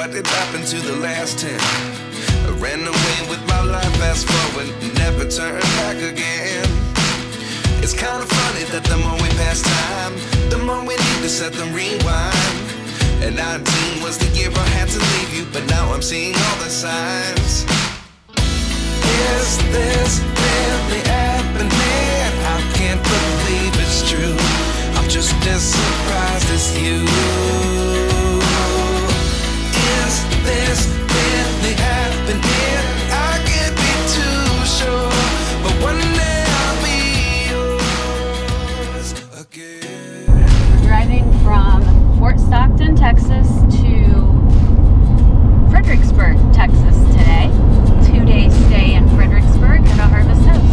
what did happen to the last 10? I ran away with my life, fast forward, never turn back again. It's kind of funny that the more we pass time, the more we need to set them rewind. And 19 was the year I had to leave you, but now I'm seeing all the signs. Is this really happening? I can't believe it's true. I'm just as surprised as you. Is this really happening? I can't be too sure, but one day I'll be yours again. We're driving from Fort Stockton, Texas to Fredericksburg, Texas today. 2-day stay in Fredericksburg at a Harvest House.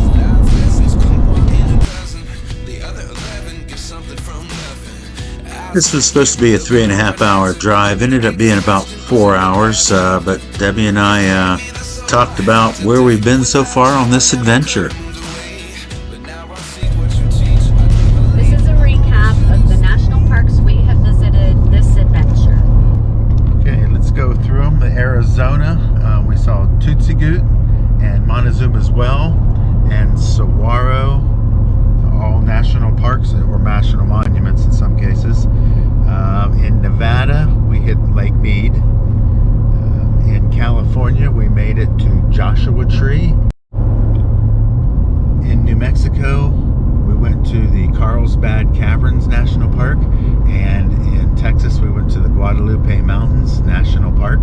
This was supposed to be a 3.5-hour drive. Ended up being about 4 hours, but Debbie and I talked about where we've been so far on this adventure. This is a recap of the national parks we have visited this adventure. Okay, let's go through them. The Arizona, we saw Tootsie Goot and Montezuma as well, and Saguaro, all national parks or national monuments in some cases. In Nevada, we hit Lake Mead. In California, we made it to Joshua Tree. In New Mexico, we went to the Carlsbad Caverns National Park. And in Texas, we went to the Guadalupe Mountains National Park.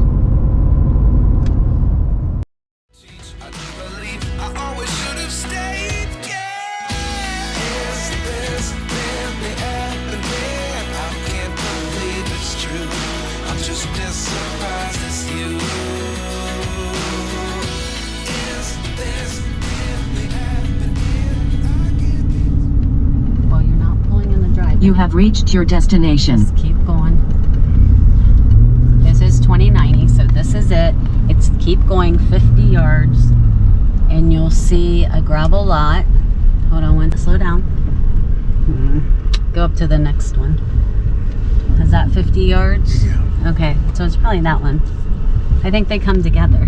You have reached your destination. Just keep going. This is 2090, so this is it. It's keep going 50 yards and you'll see a gravel lot. Hold on, slow down. Go up to the next one. Is that 50 yards? Yeah. Okay, so it's probably that one. I think they come together.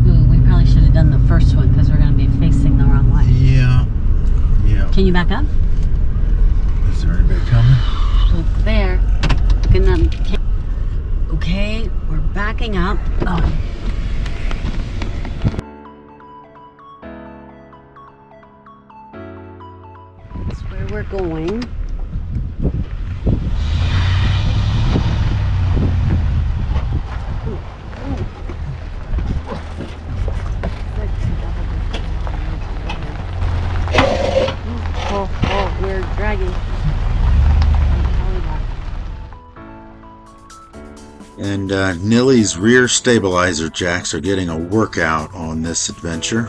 Ooh, we probably should have done the first one because we're going to be facing the wrong way. Yeah. Can you back up? Is there anybody coming? Look there. Okay, we're backing up. Oh. That's where we're going. Oh, we're dragging. And Nilly's rear stabilizer jacks are getting a workout on this adventure.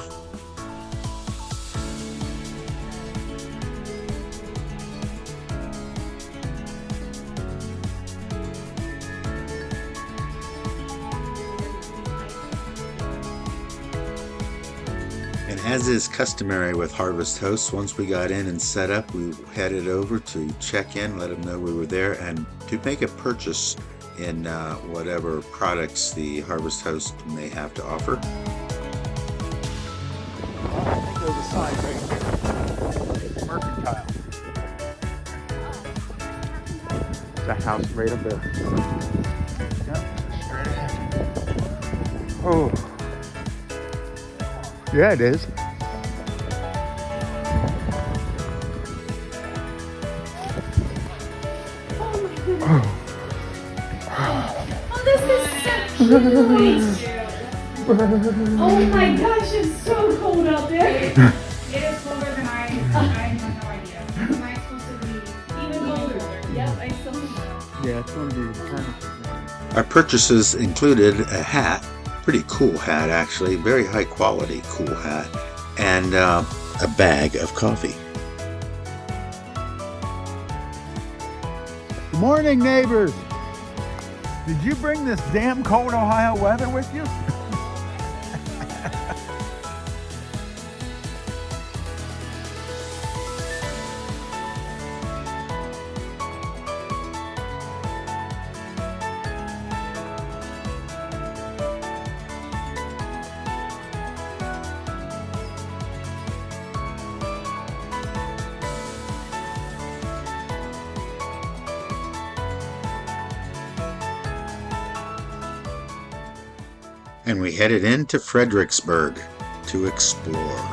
And as is customary with Harvest Hosts, once we got in and set up, we headed over to check in, let them know we were there, and to make a purchase in whatever products the Harvest Host may have to offer. I think there's a sign right here. Mercantile. The house right up there. Yep, straight ahead. Oh. Yeah, it is. Oh, this is so cute. Oh my gosh, it's so cold out there. It is colder than I have no idea. Am I supposed to be even colder? Yep, I still think so. Yeah, it's going to be kind Our purchases included a hat, pretty cool hat actually, very high quality cool hat, and a bag of coffee. Good morning, neighbors. Did you bring this damn cold Ohio weather with you? and we headed into Fredericksburg to explore.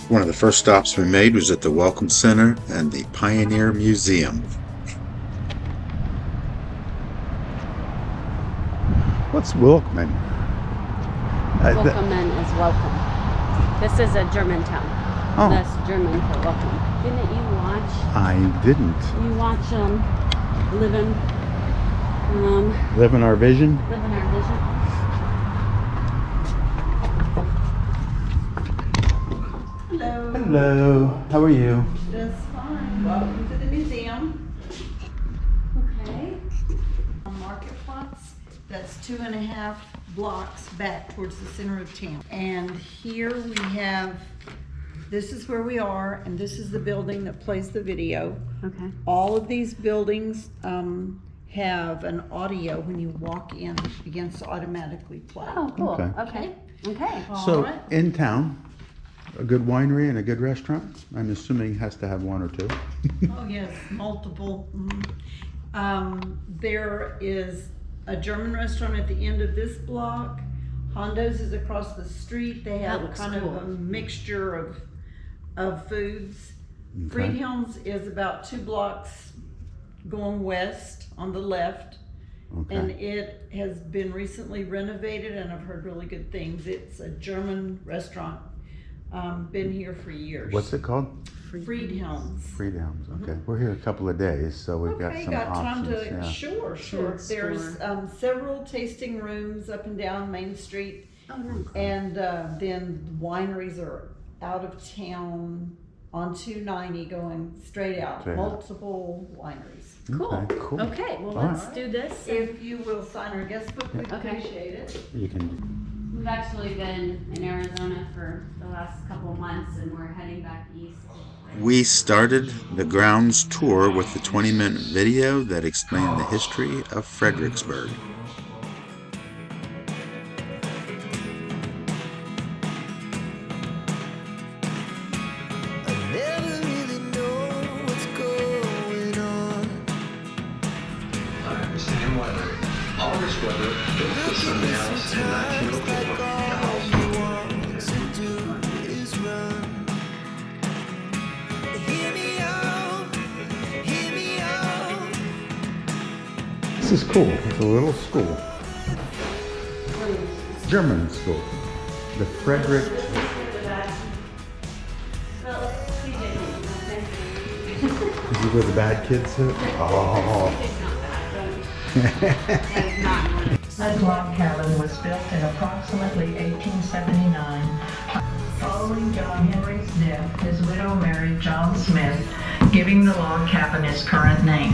One of the first stops we made was at the Welcome Center and the Pioneer Museum. What's Wilkman? Welcome is welcome. This is a German town. Oh. That's German for welcome. Didn't you watch? I didn't. You watch Living Live in Our Vision? Living Our Vision. Hello, how are you? Just fine. Welcome to the museum. Okay. On Marketplace, that's 2.5 blocks back towards the center of town. And here we have, this is where we are, and this is the building that plays the video. Okay. All of these buildings have an audio when you walk in, it begins to automatically play. Oh, cool. Okay. Okay. Okay. So, Alright. in town, a good winery and a good restaurant? I'm assuming it has to have one or two. Oh, yes, multiple. There is a German restaurant at the end of this block. Hondo's is across the street. They have looks kind cool. of a mixture of foods. Okay. Friedhelm's is about 2 blocks going west on the left. And Okay. it has been recently renovated, and I've heard really good things. It's a German restaurant, been here for years. What's it called? Friedhelm's. Freedoms. Okay. We're here a couple of days, so we've got Okay, some got time options. to, Yeah. sure. There's several tasting rooms up and down Main Street. Oh, nice. And then wineries are out of town on 290 going straight out. Straight out. Multiple wineries. Cool. Okay, cool. Okay, well, All let's right. do this. If you will sign our guest book, we'd Okay. appreciate it. You can. We've actually been in Arizona for the last couple months, and we're heading back east. We started the grounds tour with the 20-minute video that explained the history of Fredericksburg. I never really know what's going on. Same weather. All this weather built the Sunday House in 1904. The house All you want to do is run. Hear me out, hear me out. This is cool. It's a little school. German school. The Frederick. Is Is it where the bad kids sit? Oh. That log cabin was built in approximately 1879. Following John Henry's death, his widow married John Smith, giving the log cabin its current name.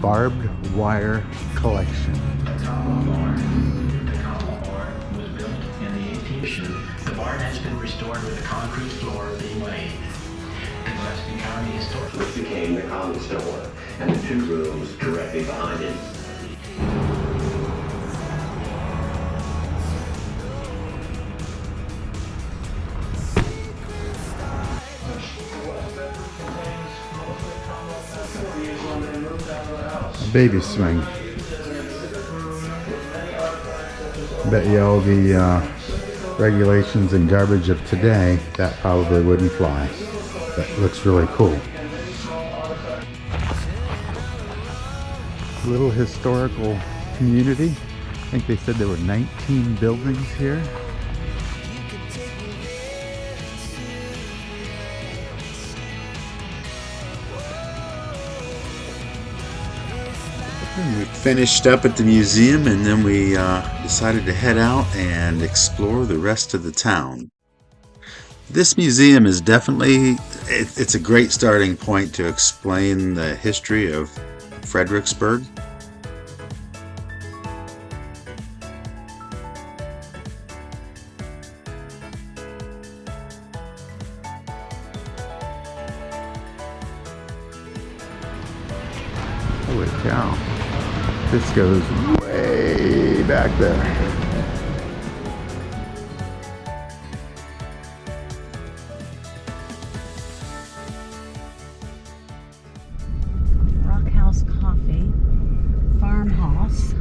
Barbed wire collection. The combo barn. The combo barn was built in the 18th. The barn has been restored with the concrete floor being laid. The Gillespie County Historic. Which became the common store, and the 2 rooms directly behind it. A baby swing. Bet you all the regulations and garbage of today, that probably wouldn't fly. But it looks really cool. Little historical community. I think they said there were 19 buildings here. We finished up at the museum, and then we decided to head out and explore the rest of the town. This museum is definitely, it's a great starting point to explain the history of Fredericksburg. cow. This goes way back there. Coffee farmhouse.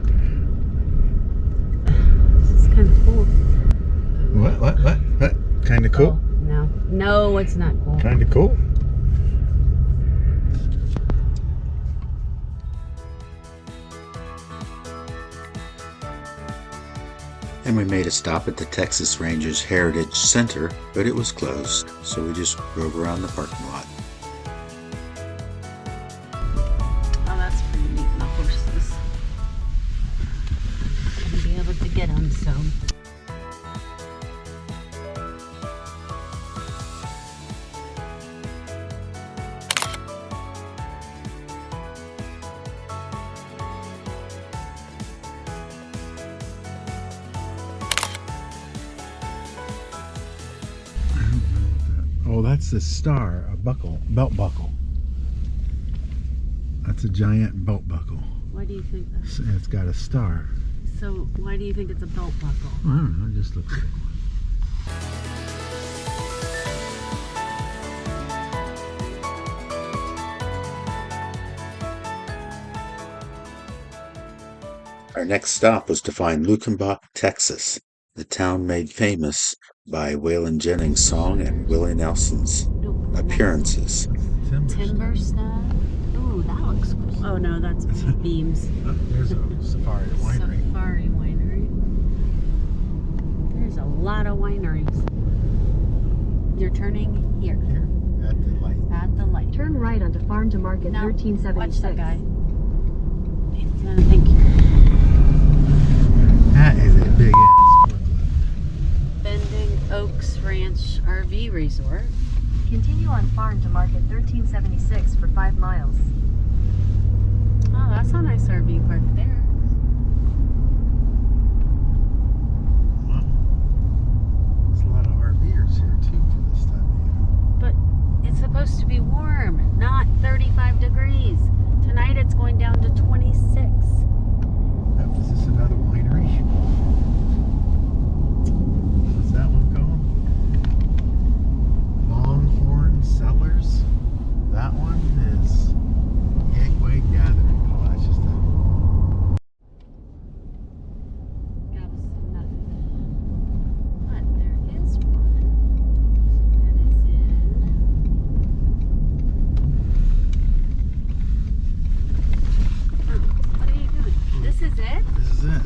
This is kind of cool. What? Kind of cool? Oh, no, it's not cool. Kind of cool. And we made a stop at the Texas Rangers Heritage Center, but it was closed, so we just drove around the parking lot. Oh, that's pretty neat, the horses. Gonna be able to get them, so. Oh, that's the star, a belt buckle. That's a giant belt buckle. Why do you think that? It's got a star. So, why do you think it's a belt buckle? I don't know, it just looks like one. Our next stop was to find Luckenbach, Texas, the town made famous by Waylon Jennings' song and Willie Nelson's appearances. Timber stuff. Ooh, that looks cool. Oh no, that's beams. Oh, there's a Safari Winery. Safari Winery. There's a lot of wineries. You're turning here. Here, at the light. At the light. Turn right onto Farm to Market Now, 1376. watch that guy. He's gonna think That is a big ass forklift. Bending Oaks Ranch RV Resort. Continue on Farm to Market 1376 for 5 miles. Oh, that's a nice RV park there. Wow. There's a lot of RVers here too for this time of year. But it's supposed to be warm, not 35 degrees. Tonight it's going down to 26. Is this another winery? What's that one called? Longhorn Cellars. That one is Gateway Gathering. Oh, that's just a... Got us nothing. But there is one that is in. Oh, what are you doing? This is it? This is it.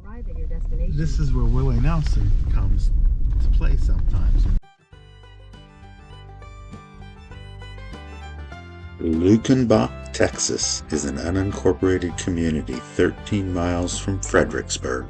Arrive at your destination. This is where Willie Nelson comes to play sometimes. Luckenbach, Texas is an unincorporated community 13 miles from Fredericksburg.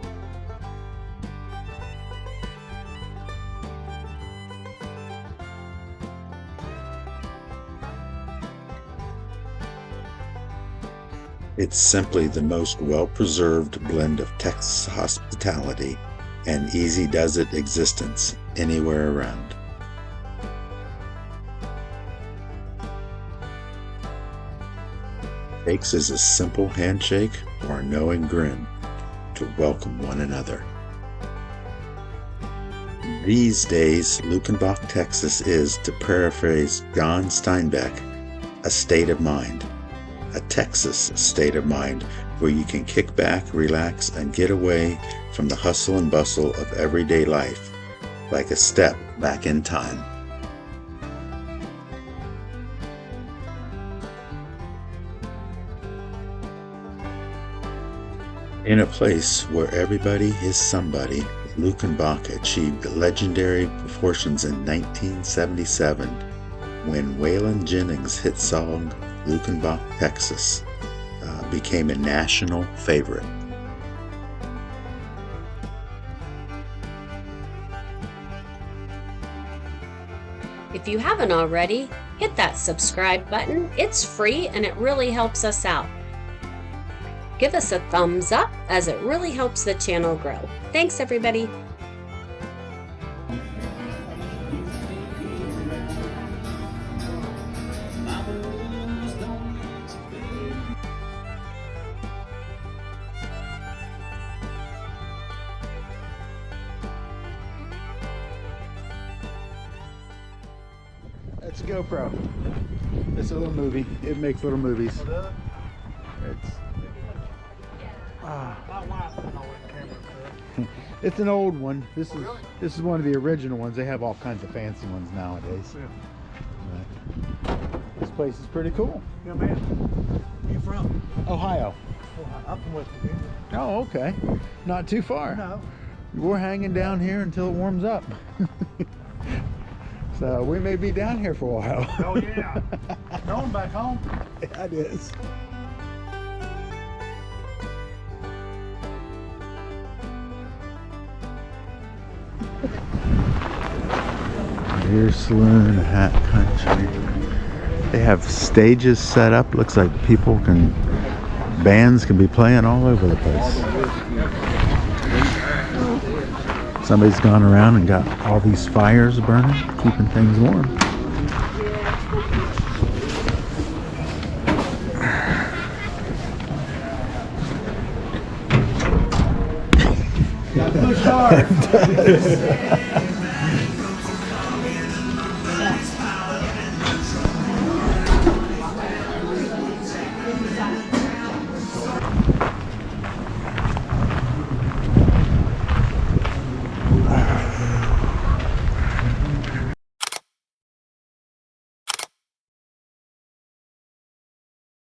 It's simply the most well-preserved blend of Texas hospitality and easy-does-it existence anywhere around. Takes is a simple handshake or a knowing grin to welcome one another. These days, Luckenbach, Texas is, to paraphrase John Steinbeck, a state of mind. A Texas state of mind where you can kick back, relax, and get away from the hustle and bustle of everyday life, like a step back in time. In a place where everybody is somebody, Luckenbach achieved legendary proportions in 1977 when Waylon Jennings' hit song Luckenbach, Texas became a national favorite. If you haven't already, hit that subscribe button. It's free and it really helps us out. Give us a thumbs up as it really helps the channel grow. Thanks, everybody. It's a GoPro. It's a little movie. It makes little movies. It's it's an old one. This is one of the original ones. They have all kinds of fancy ones nowadays. But this place is pretty cool. Yeah, man. Where you from? Ohio. I'm from West Virginia. Oh, okay. Not too far. No. We're hanging down here until it warms up. So we may be down here for a while. Oh yeah. Going back home. Yeah, it is. Beer Saloon, Hat Country. They have stages set up. Looks like bands can be playing all over the place. Somebody's gone around and got all these fires burning, keeping things warm. Push hard.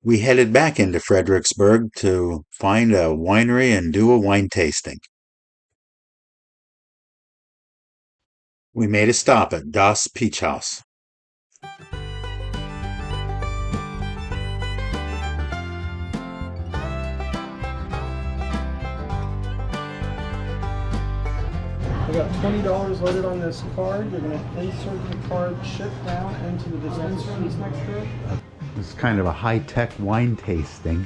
We headed back into Fredericksburg to find a winery and do a wine tasting. We made a stop at Das Peach House. I got $20 loaded on this card. You're going to insert the card, ship down into the dispenser in this next row. It's kind of a high-tech wine tasting.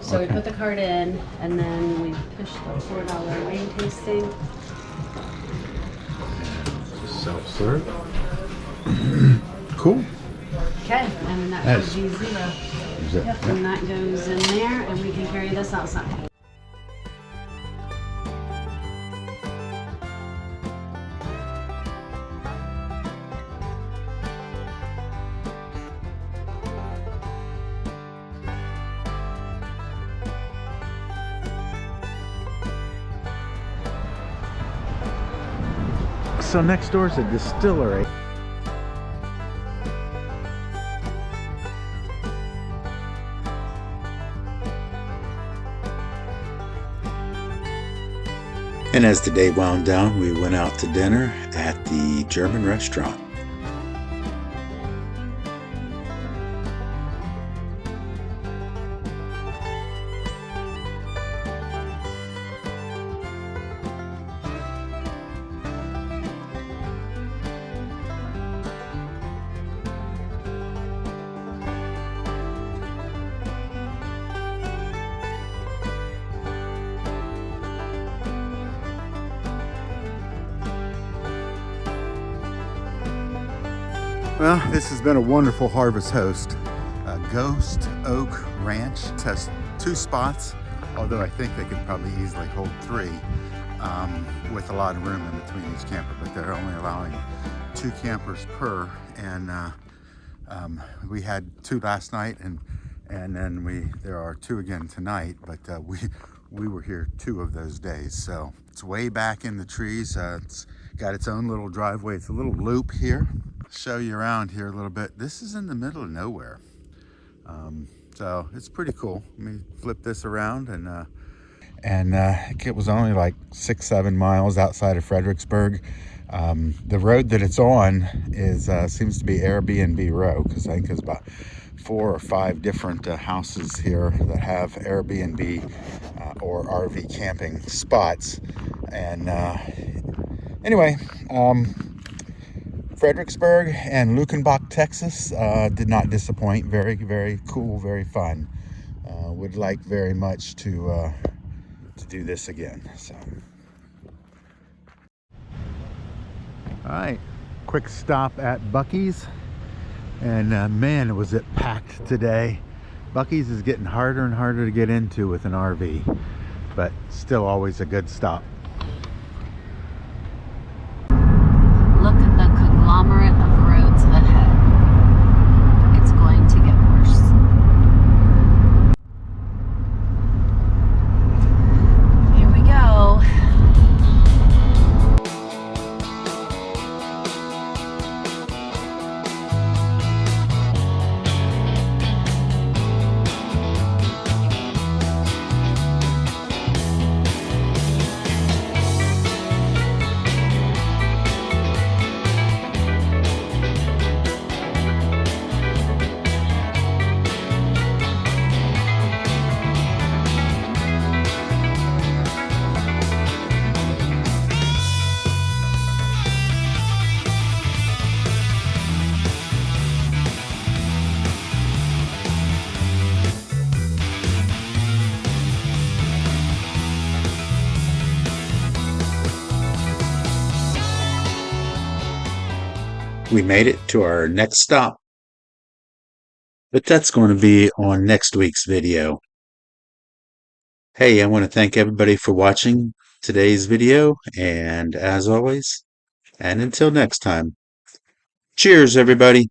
So we put the card in, and then we push the $4 wine tasting. Self-serve. Cool. Okay, and that That's- should be zero. Yep, and that goes in there, and we can carry this outside. So next door is a distillery. And as the day wound down, we went out to dinner at the German restaurant. Well, this has been a wonderful Harvest Host. Ghost Oak Ranch has 2 spots, although I think they could probably easily hold 3 with a lot of room in between each camper, but they're only allowing 2 campers per, and we had 2 last night, and then there are 2 again tonight, but we were here 2 of those days. So it's way back in the trees. It's got its own little driveway. It's a little loop here. Show you around here a little bit. This is in the middle of nowhere, so it's pretty cool. Let me flip this around, and it was only like 6-7 miles outside of Fredericksburg. The road that it's on is seems to be Airbnb road, because I think there's about 4 or 5 different houses here that have Airbnb or RV camping spots. And anyway, Fredericksburg and Luckenbach, Texas did not disappoint. Very, very cool, very fun. Would like very much to do this again. So, all right, quick stop at Buc-ee's, and man, was it packed today. Buc-ee's is getting harder and harder to get into with an RV, but still always a good stop. Look at the conglomerate of roads ahead. We made it to our next stop, but that's going to be on next week's video. Hey, I want to thank everybody for watching today's video, and as always, and until next time, cheers everybody.